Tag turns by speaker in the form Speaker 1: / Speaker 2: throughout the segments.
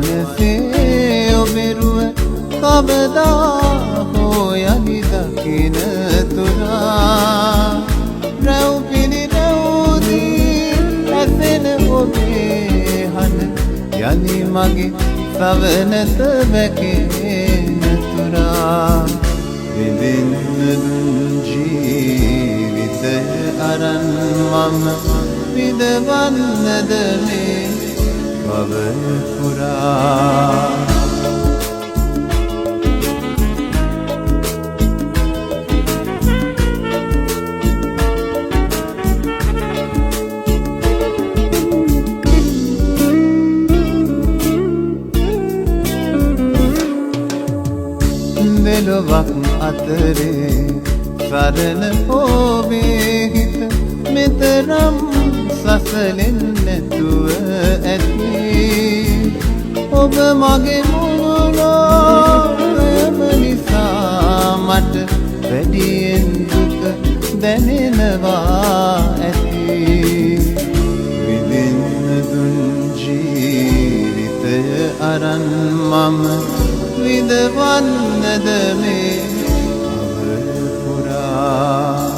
Speaker 1: මනසේ ඔබෙරුව කවදා හෝ යලි දකින තුරා රැව් පිළිරැව්දී ඇසෙන ඔබේ හඬ යලි මගේ සවනත වැකෙන තුරා විඳින්න දුන් ජීවිතය අරන් මම විඳවන්නද මේ භවය පුරා දෙලොවක් අතරේ සරණ ඔබේ හිත මෙතරම් සසලෙන් නැතුව ඇති ඔබ මගේ මුළුලෝයම නිසා මට වැඩියෙන් දුක දැනෙනවා ඇති විඳින්න දුන් ජීවිතය අරන් මම විඳවන්නද මේ භවය පුරා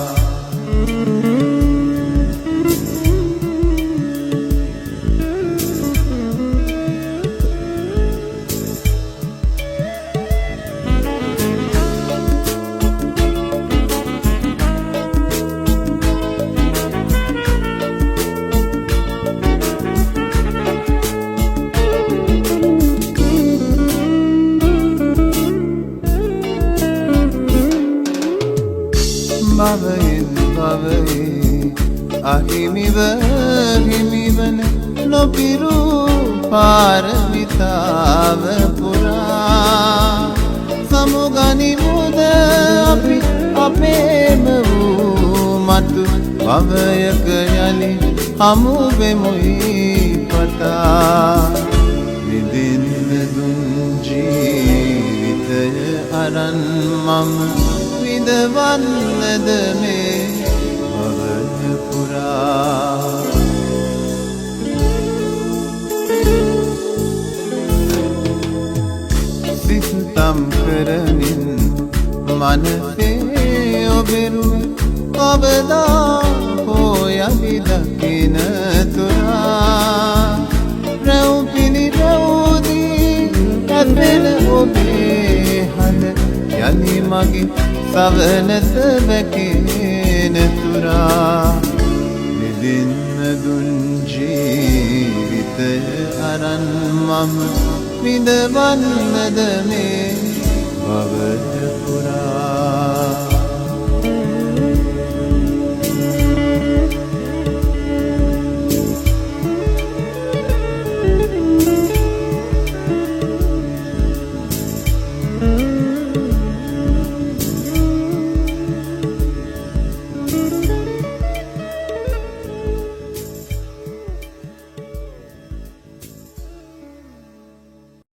Speaker 1: භවයෙන් භවයේ අහිමිව හිමිවන නොපිරු පාරමිතාව පුරා සමුගනිමුද අපි අපේම වූ මතු භවයක යලි හමු වෙමුයි පතා විඳින්න දුන් ජීවිතය අරන් මම විඳවන්නද මේ භවය පුරා සිතම් කරමින් මනසේ ඔබෙරුව කවදා හෝ යලි දකින තුරා රැව් පිළිරැව්දී ඇසෙන ඔබේ හඬ යලි මගේ සවනත වැකෙන තුරා විඳින්න දුන් ජීවිතය අරන් මම විඳවන්නද මේ භවය පුරා